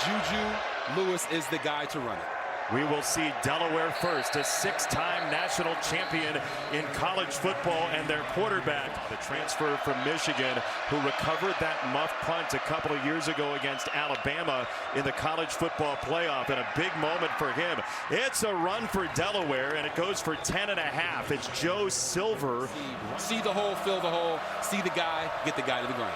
Juju Lewis is the guy to run it. We will see Delaware first, a 6-time national champion in college football, and their quarterback, the transfer from Michigan, who recovered that muff punt a couple of years ago against Alabama in the college football playoff, and a big moment for him. It's a run for Delaware, and it goes for 10.5. It's Joe Silver. See the hole, fill the hole, see the guy, get the guy to the ground.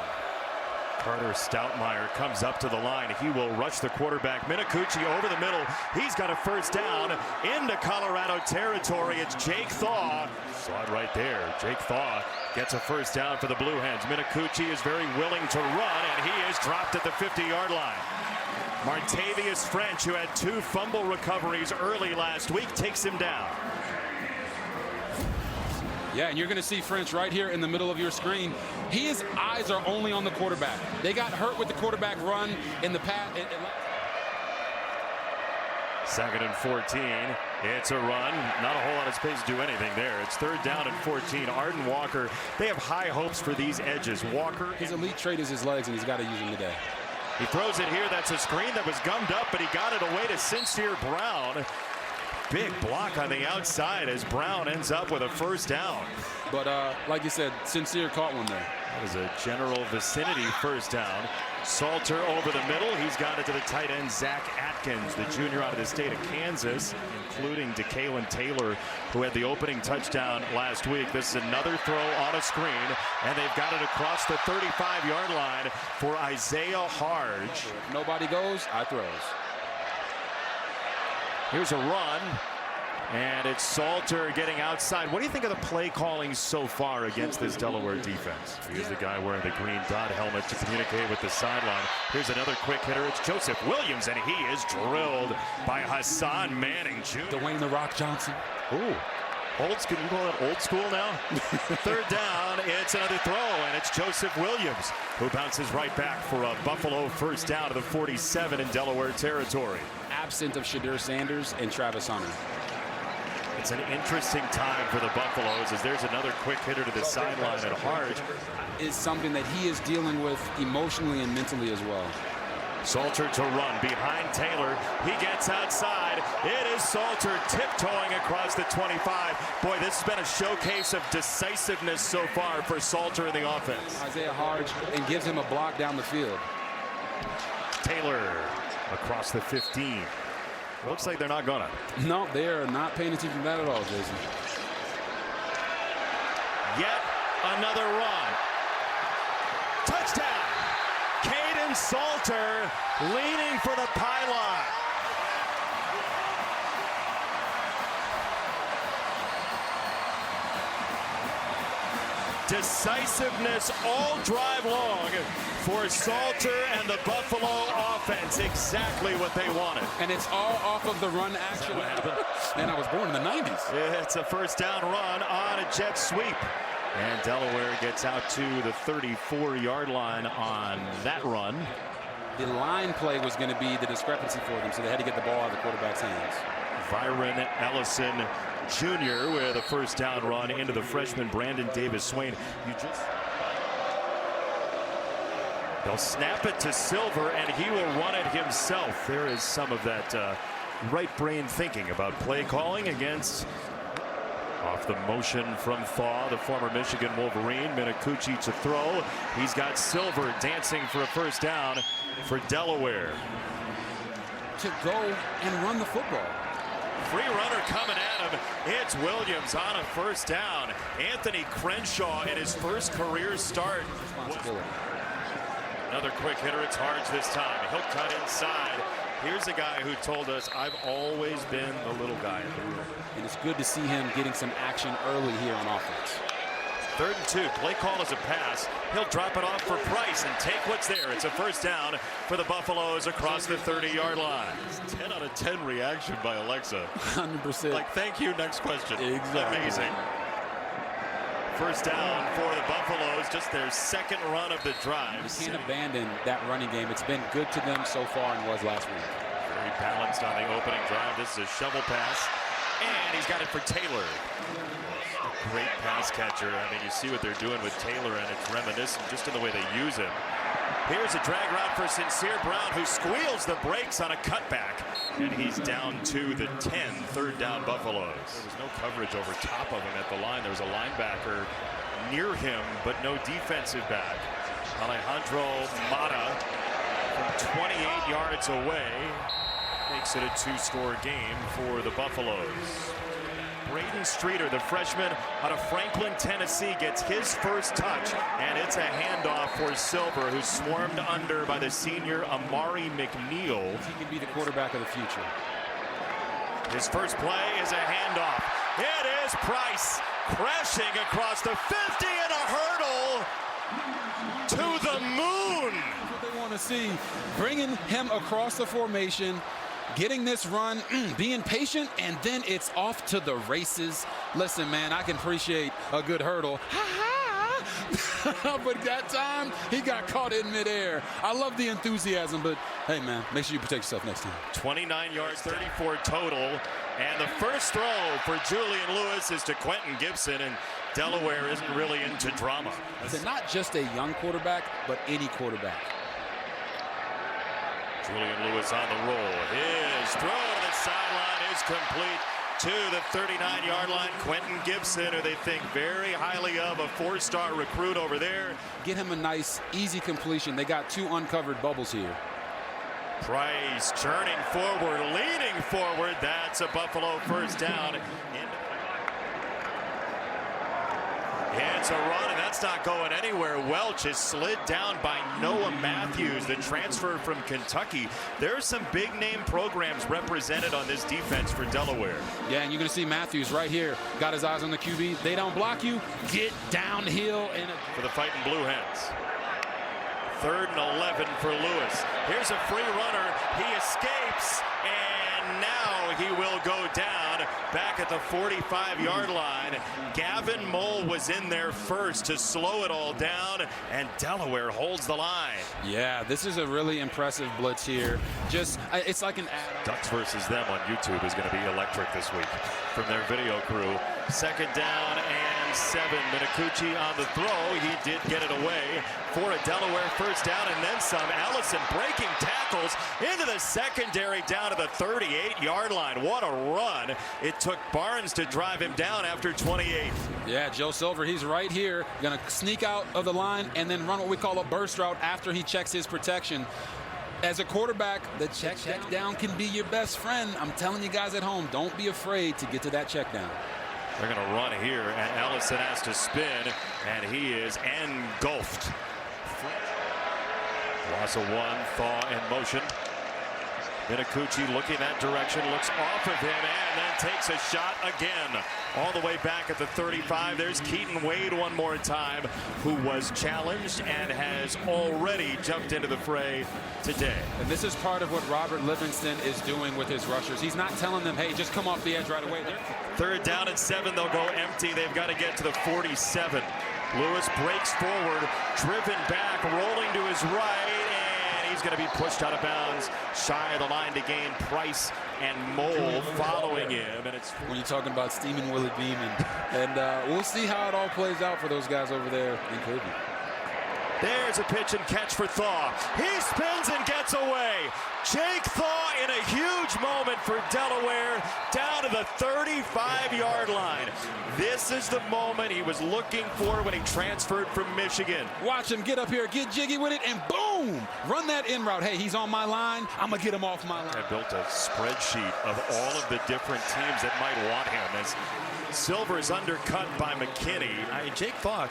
Carter Stoutmeyer comes up to the line. He will rush the quarterback. Minicucci over the middle. He's got a first down into Colorado territory. It's Jake Thaw. Saw it right there. Jake Thaw gets a first down for the Blue Hens. Minicucci is very willing to run, and he is dropped at the 50-yard line. Martavius French, who had 2 fumble recoveries early last week, takes him down. Yeah, and you're going to see French right here in the middle of your screen. His eyes are only on the quarterback. They got hurt with the quarterback run in the pass. 2nd and 14. It's a run. Not a whole lot of space to do anything there. It's 3rd down and 14. Arden Walker, they have high hopes for these edges. Walker. His elite trait is his legs, and he's got to use them today. He throws it here. That's a screen that was gummed up, but he got it away to Sincere Brown. Big block on the outside as Brown ends up with a first down. But like you said, Sincere caught one there. That was a general vicinity first down. Salter over the middle. He's got it to the tight end, Zach Atkins, the junior out of the state of Kansas, including DeKalen Taylor, who had the opening touchdown last week. This is another throw on a screen, and they've got it across the 35-yard line for Isaiah Harge. If nobody goes, I throws. Here's a run, and it's Salter getting outside. What do you think of the play calling so far against this Delaware defense? Here's the guy wearing the green dot helmet to communicate with the sideline. Here's another quick hitter. It's Joseph Williams, and he is drilled by Hassan Manning Jr. Dwayne "The Rock" Johnson. Ooh. Old school, you call that old school now? 3rd down, it's another throw, and it's Joseph Williams, who bounces right back for a Buffalo first down to the 47 in Delaware territory. Absent of Shadur Sanders and Travis Hunter. It's an interesting time for the Buffaloes as there's another quick hitter to the sideline at Harge. Is something that he is dealing with emotionally and mentally as well. Salter to run behind Taylor. He gets outside. It is Salter tiptoeing across the 25. Boy, this has been a showcase of decisiveness so far for Salter in the offense. Isaiah Harge, and gives him a block down the field. Taylor across the 15. Looks like they're not gonna. No, they are not paying attention to that at all, Jason. Yet another run. Touchdown! Caden Salter leaning for the pylon. Decisiveness all drive long for Salter and the Buffalo offense. Exactly what they wanted. And it's all off of the run action. And I was born in the 90s. It's a first down run on a jet sweep. And Delaware gets out to the 34-yard line on that run. The line play was going to be the discrepancy for them, so they had to get the ball out of the quarterback's hands. Byron Ellison Jr. with a first down run into the freshman Brandon Davis-Swain. They'll snap it to Silver, and he will run it himself. There is some of that right brain thinking about play calling against. Off the motion from Thaw, the former Michigan Wolverine. Minicucci to throw. He's got Silver dancing for a first down for Delaware. To go and run the football. Free runner coming at him. It's Williams on a first down. Anthony Crenshaw in his first career start. Another quick hitter. It's Harge this time. He'll cut inside. Here's a guy who told us, I've always been the little guy in the room. And it's good to see him getting some action early here on offense. 3rd and 2. Play call as a pass. He'll drop it off for Price and take what's there. It's a first down for the Buffaloes across the 30-yard line. 10 out of 10 reaction by Alexa. 100%. Like, thank you, next question. Exactly. Amazing. First down for the Buffaloes, just their second run of the drive. You can't abandon that running game. It's been good to them so far and was last week. Very balanced on the opening drive. This is a shovel pass, and he's got it for Taylor. Great pass catcher. I mean, you see what they're doing with Taylor, and it's reminiscent just in the way they use him. Here's a drag route for Sincere Brown, who squeals the brakes on a cutback. And he's down to the 10, third down Buffaloes. There was no coverage over top of him at the line. There was a linebacker near him, but no defensive back. Alejandro Mata from 28 yards away makes it a two-score game for the Buffaloes. Braden Streeter, the freshman out of Franklin, Tennessee, gets his first touch, and it's a handoff for Silver, who's swarmed under by the senior Amari McNeil. He can be the quarterback of the future. His first play is a handoff. It is Price crashing across the 50 and a hurdle to the moon. That's what they want to see. Bringing him across the formation, getting this run, being patient, and then it's off to the races. Listen, man, I can appreciate a good hurdle. But that time, he got caught in midair. I love the enthusiasm, but hey, man, make sure you protect yourself next time. 29 yards, 34 total. And the first throw for Julian Lewis is to Quentin Gibson, and Delaware isn't really into drama. It's not just a young quarterback, but any quarterback. Julian Lewis on the roll. His throw to the sideline is complete to the 39-yard line. Quentin Gibson, who they think very highly of, a four-star recruit over there. Get him a nice, easy completion. They got two uncovered bubbles here. Price churning forward, leaning forward. That's a Buffalo first down. It's a run, and that's not going anywhere. Welch is slid down by Noah Matthews, the transfer from Kentucky. There's some big-name programs represented on this defense for Delaware. Yeah, and you're going to see Matthews right here. Got his eyes on the QB. They don't block you. Get downhill. For the Fighting Blue Hens. 3rd and 11 for Lewis. Here's a free runner. He escapes, and now he will go down back at the 45-yard line. Gavin Mole was in there first to slow it all down, and Delaware holds the line. Yeah, this is a really impressive blitz here. It's like an add-on. Ducks versus them on YouTube is going to be electric this week from their video crew. 2nd down and 7. Minicucci on the throw. He did get it away for a Delaware first down and then some. Allison breaking tackles into the secondary down to the 38-yard line. What a run. It took Barnes to drive him down after 28. Yeah, Joe Silver, he's right here. Going to sneak out of the line and then run what we call a burst route after he checks his protection. As a quarterback, the check down can be your best friend. I'm telling you guys at home, don't be afraid to get to that check down. They're going to run here, and Allison has to spin, and he is engulfed. Loss of 1, Thaw in motion. Minicucci looking that direction, looks off of him, and then takes a shot again. All the way back at the 35. There's Keaton Wade one more time, who was challenged and has already jumped into the fray today. And this is part of what Robert Livingston is doing with his rushers. He's not telling them, hey, just come off the edge right away. 3rd down and 7. They'll go empty. They've got to get to the 47. Lewis breaks forward, driven back, rolling to his right, and he's going to be pushed out of bounds, shy of the line to gain. Price and Mole following him. And it's when you're talking about steaming Willie Beeman. And we'll see how it all plays out for those guys over there in Kirby. There's a pitch and catch for Thaw. He spins and gets away. Jake Thaw in a huge moment for Delaware, down to the 35-yard line. This is the moment he was looking for when he transferred from Michigan. Watch him get up here, get jiggy with it, and boom! Run that in route. Hey, he's on my line. I'm going to get him off my line. I built a spreadsheet of all of the different teams that might want him as Silver is undercut by McKinney. Jake Thaw.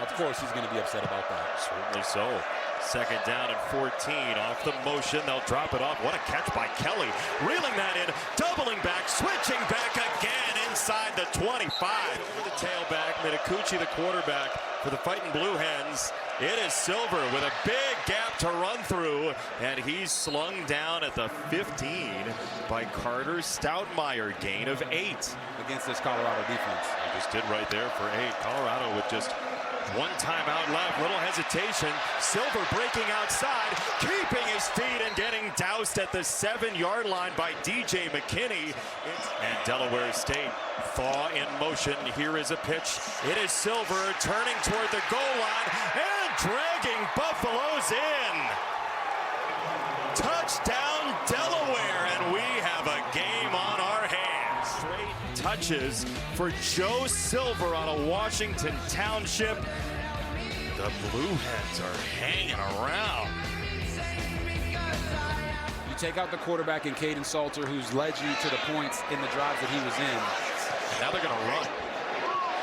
Of course, he's going to be upset about that. Certainly so. 2nd down and 14. Off the motion, they'll drop it off. What a catch by Kelly. Reeling that in, doubling back, switching back again inside the 25. Over the tailback, Minicucci, the quarterback for the Fighting Blue Hens. It is Silver with a big gap to run through, and he's slung down at the 15 by Carter Stoutmeyer. Gain of 8. Against this Colorado defense. He just did right there for 8. Colorado with just 1 timeout left, little hesitation. Silver breaking outside, keeping his feet and getting doused at the 7-yard line by DJ McKinney. And Delaware State, Thaw in motion. Here is a pitch. It is Silver turning toward the goal line, and dragging Buffaloes in. Touchdown, Delaware, and we have a game on our hands. Straight touches for Joe Silver on a Washington Township. The Blue Hens are hanging around. You take out the quarterback in Caden Salter, who's led you to the points in the drives that he was in. Now they're going to run.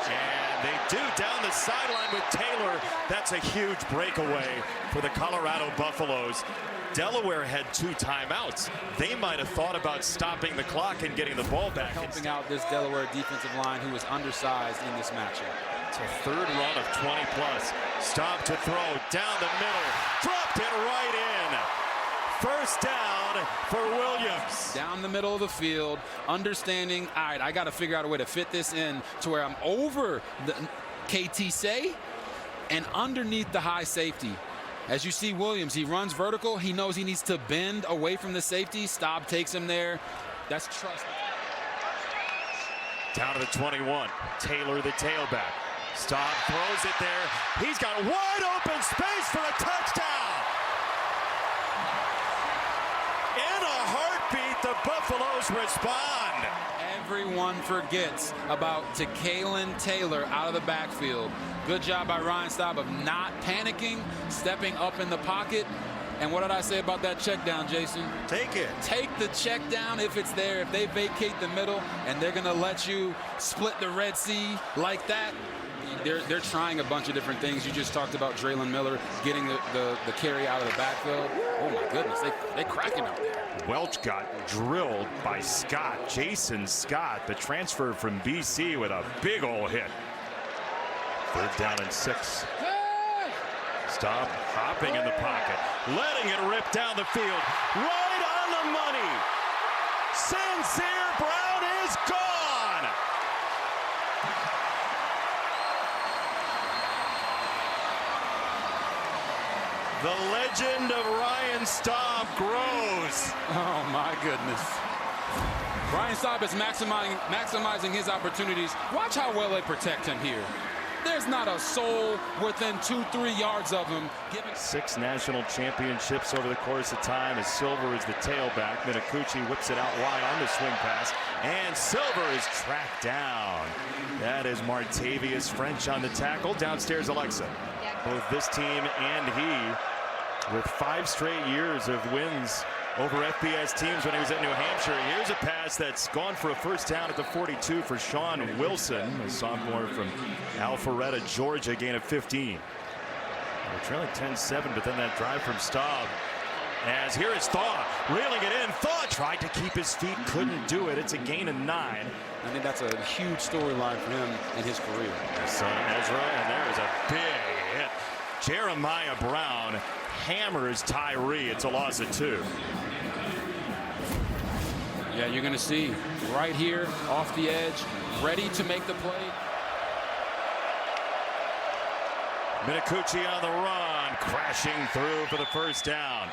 And they do down the sideline with Taylor. That's a huge breakaway for the Colorado Buffaloes. Delaware had 2 timeouts. They might have thought about stopping the clock and getting the ball back. Helping out this Delaware defensive line, who was undersized in this matchup. It's a 3rd run of 20+. Stop to throw down the middle. Dropped it right in. First down for Williams. Down the middle of the field, understanding, all right, I got to figure out a way to fit this in to where I'm over the KT say and underneath the high safety. As you see Williams, he runs vertical. He knows he needs to bend away from the safety. Staub takes him there. That's trust. Down to the 21. Taylor, the tailback. Staub throws it there. He's got wide open space for a touchdown. In a heartbeat, the Buffaloes respond. Everyone forgets about Kalen Taylor out of the backfield. Good job by Ryan Staub of not panicking, stepping up in the pocket. And what did I say about that check down, Jason? Take it. Take the check down if it's there. If they vacate the middle and they're going to let you split the Red Sea like that, they're trying a bunch of different things. You just talked about Draylon Miller getting the carry out of the backfield. Oh, my goodness. They crack him out there. Welch got drilled by Scott. Jason Scott, the transfer from BC, with a big old hit. 3rd down and 6. Stop hopping in the pocket, letting it rip down the field. Right on the money. Sincere Brown is gone. The legend of Ryan Staub grows. Oh, my goodness. Ryan Staub is maximizing his opportunities. Watch how well they protect him here. There's not a soul within 2-3 yards of him. 6 national championships over the course of time as Silver is the tailback. Minicucci whips it out wide on the swing pass, and Silver is tracked down. That is Martavius French on the tackle. Downstairs, Alexa. Both this team and he, with 5 straight years of wins over FBS teams when he was at New Hampshire. Here's a pass that's gone for a first down at the 42 for Sean Wilson, a sophomore from Alpharetta, Georgia, gain of 15. We're trailing 10-7, but then that drive from Staub. As here is Thaw, reeling it in. Thaw tried to keep his feet, couldn't do it. It's a gain of 9. I think that's a huge storyline for him in his career. His son Ezra, and there is a big hit. Jeremiah Brown hammers Tyree. It's a loss of 2. Yeah, you're going to see right here off the edge, ready to make the play. Minicucci on the run, crashing through for the first down.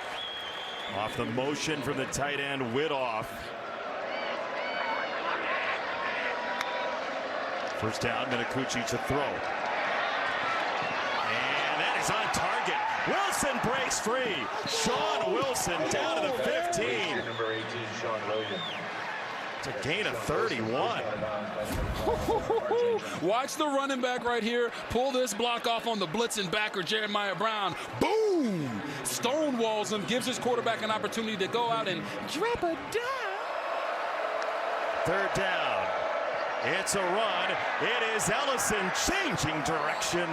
Off the motion from the tight end, Widoff. First down, Minicucci to throw. And that is on target. Wilson breaks free. Sean Wilson down to the 15. Number 18, Sean Williams. It's a gain of 31. Watch the running back right here pull this block off on the blitzing backer, Jeremiah Brown. Boom! Stonewalls him, gives his quarterback an opportunity to go out and drop a dime. 3rd down. It's a run. It is Ellison changing direction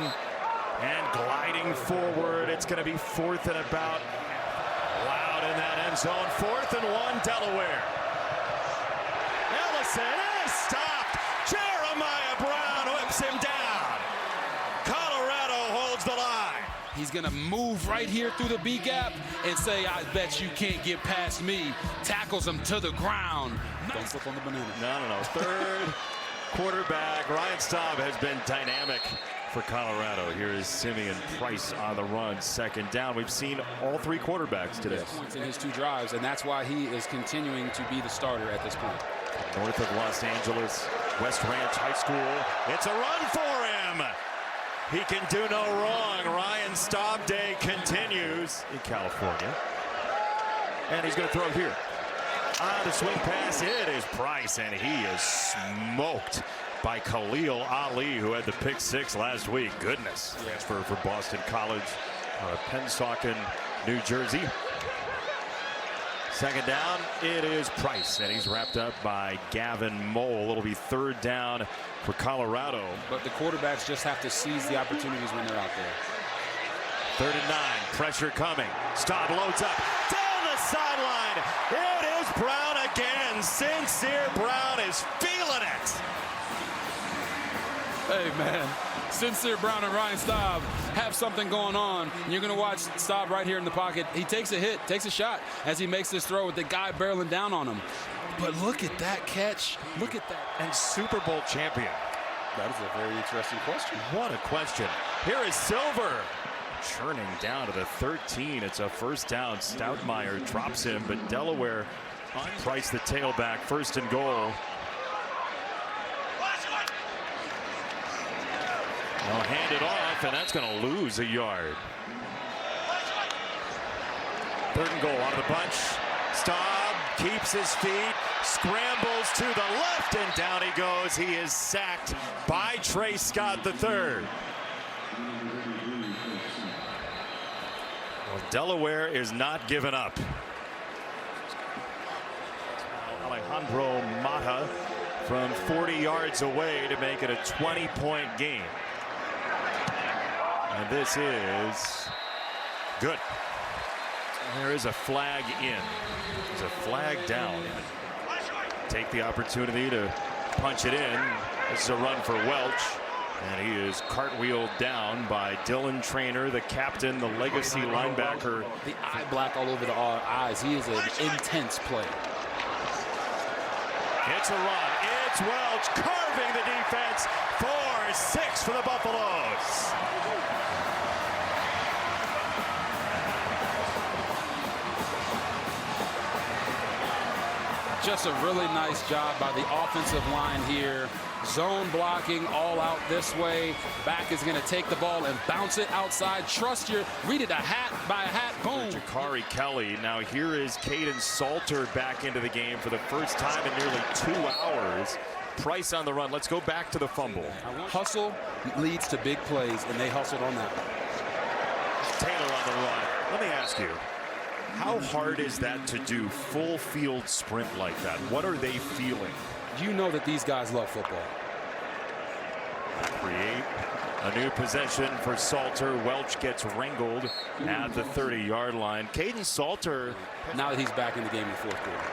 and gliding forward. It's going to be 4th and about. Loud in that end zone. 4th and 1, Delaware. Ellison is stopped. Jeremiah Brown whips him down. Colorado holds the line. He's going to move right here through the B gap and say, I bet you can't get past me. Tackles him to the ground. Don't flip on the banana. No. 3rd quarterback. Ryan Staub has been dynamic for Colorado. Here is Simeon Price on the run. 2nd down. We've seen all 3 quarterbacks today. Points in his 2 drives, and that's why he is continuing to be the starter at this point. North of Los Angeles, West Ranch High School. It's a run for him. He can do no wrong. Ryan Staub Day continues in California. And he's going to throw it here. The swing pass, it is Price, and he is smoked by Khalil Ali, who had the pick 6 last week. Goodness. Transfer for Boston College out of Pennsauken, New Jersey. Second down, it is Price, and he's wrapped up by Gavin Mole. It'll be third down for Colorado. But the quarterbacks just have to seize the opportunities when they're out there. 3rd and 9, pressure coming. Staub loads up, down the sideline. It is Brown again. Sincere Brown is feeling it. Hey, man. Sincere Brown and Ryan Staub have something going on. You're going to watch Staub right here in the pocket. He takes a hit, takes a shot as he makes this throw with the guy barreling down on him. But look at that catch. Look at that. And Super Bowl champion. That is a very interesting question. What a question. Here is Silver. Churning down to the 13. It's a first down. Stoudemire drops him, but Delaware on Price, the tailback. 1st and goal. They'll hand it off, and that's going to lose a yard. 3rd and goal out of the bunch. Staub keeps his feet, scrambles to the left, and down he goes. He is sacked by Trey Scott III. Well, Delaware is not giving up. Alejandro Mata from 40 yards away to make it a 20-point game. And this is good. There is a flag in. There's a flag down. Take the opportunity to punch it in. This is a run for Welch. And he is cartwheeled down by Dylan Traynor, the captain, the legacy linebacker. The eye black all over the eyes. He is an intense player. It's a run. It's Welch carving the defense. 4-6 for the Buffaloes. Just a really nice job by the offensive line here. Zone blocking all out this way. Back is going to take the ball and bounce it outside. Trust your, read it a hat by a hat, boom. Jakari Kelly. Now here is Caden Salter back into the game for the first time in nearly 2 hours. Price on the run. Let's go back to the fumble. Hustle leads to big plays, and they hustled on that one. Taylor on the run. Let me ask you, how hard is that to do full field sprint like that? What are they feeling? You know that these guys love football. Create a new possession for Salter. Welch gets wrangled at the 30-yard line. Caden Salter, now that he's back in the game in the 4th quarter.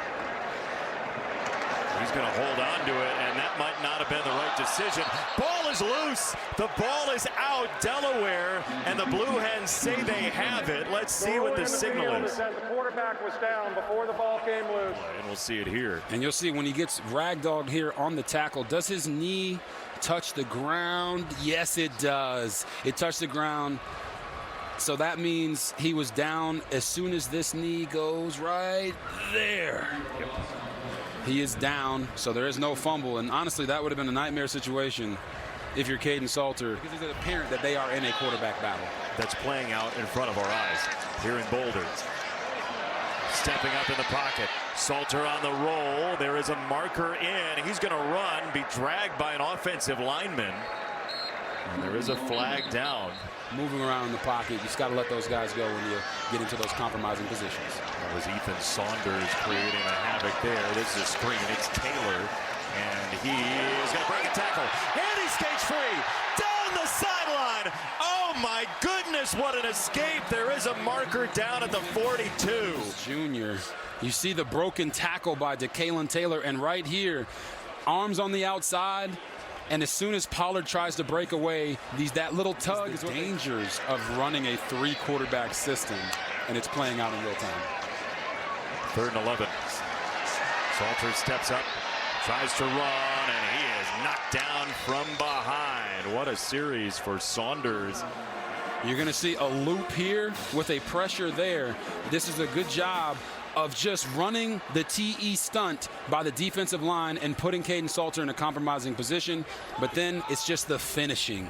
he's going to hold on to it, and that might not have been the right decision. Ball is loose. The ball is out. Delaware and the Blue Hens say they have it. Let's see what the signal is. The quarterback was down before the ball came loose. And we'll see it here. And you'll see when he gets ragdolled here on the tackle, does his knee touch the ground? Yes, it does. It touched the ground. So that means he was down as soon as this knee goes right there. Yep. He is down, so there is no fumble. And honestly, that would have been a nightmare situation if you're Caden Salter, because it's apparent that they are in a quarterback battle. That's playing out in front of our eyes here in Boulder. Stepping up in the pocket. Salter on the roll. There is a marker in. He's going to run, be dragged by an offensive lineman. And there is a flag down. Moving around in the pocket, you just got to let those guys go when you get into those compromising positions. That was Ethan Saunders creating a havoc there. This is a screen. It's Taylor. And he is going to break a tackle. And he skates free. Down the sideline. Oh, my goodness, what an escape. There is a marker down at the 42. Junior. You see the broken tackle by DeKalen Taylor. And right here, arms on the outside. And as soon as Pollard tries to break away, that little tug is the dangers of running a 3-quarterback system. And it's playing out in real time. 3rd and 11. Salter steps up. Tries to run, and he is knocked down from behind. What a series for Saunders. You're going to see a loop here with a pressure there. This is a good job of just running the TE stunt by the defensive line and putting Caden Salter in a compromising position. But then it's just the finishing.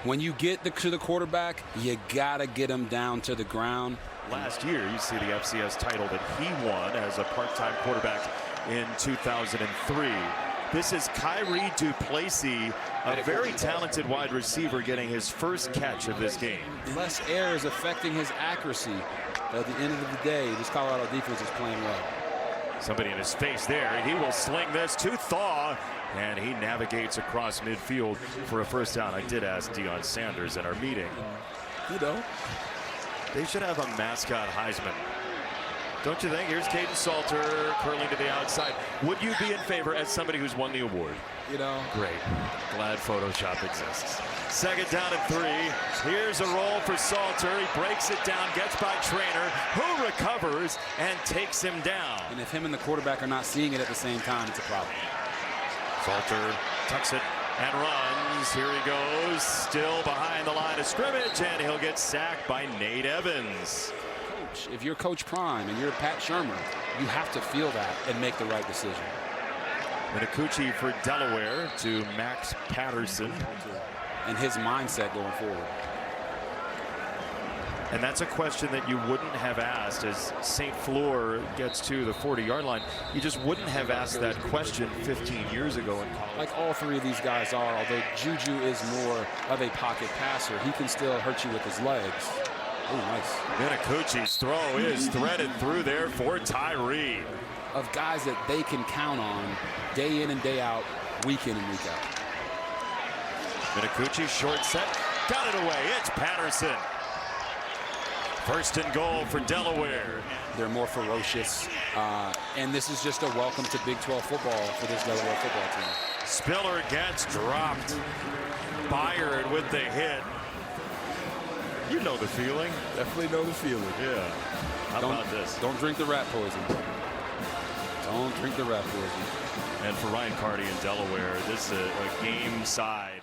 When you get to the quarterback, you got to get him down to the ground. Last year, you see the FCS title that he won as a part-time quarterback in 2003. This is Kyrie Duplessis, a very talented wide receiver, getting his first catch of this game. Less air is affecting his accuracy. At the end of the day, this Colorado defense is playing well. Somebody in his face there. He will sling this to Thaw, and he navigates across midfield for a first down. I did ask Deion Sanders in our meeting. You know, They should have a mascot Heisman. Don't you think? Here's Caden Salter curling to the outside. Would you be in favor as somebody who's won the award? you know. Great. Glad Photoshop exists. Second down and 3. Here's a roll for Salter. He breaks it down, gets by Trainer, who recovers and takes him down. And if him and the quarterback are not seeing it at the same time, it's a problem. Salter tucks it and runs. Here he goes, still behind the line of scrimmage, and he'll get sacked by Nate Evans. Coach, if you're Coach Prime and you're Pat Shermer, you have to feel that and make the right decision. Minicucci for Delaware to Max Patterson. And his mindset going forward. And that's a question that you wouldn't have asked as St. Fleur gets to the 40-yard line. You just wouldn't have asked that question 15 years ago in college. Like all three of these guys are, although Juju is more of a pocket passer, he can still hurt you with his legs. Oh, nice. Minicucci's throw is threaded through there for Tyree. Of guys that they can count on day in and day out, week in and week out. Minicucci, short set, got it away. It's Patterson. First and goal for Delaware. They're more ferocious, and this is just a welcome to Big 12 football for this Delaware football team. Spiller gets dropped. Byard with the hit. You know the feeling. Definitely know the feeling. Yeah. How about this? Don't drink the rat poison. Don't drink the rat poison. And for Ryan Carty in Delaware, this is a game side.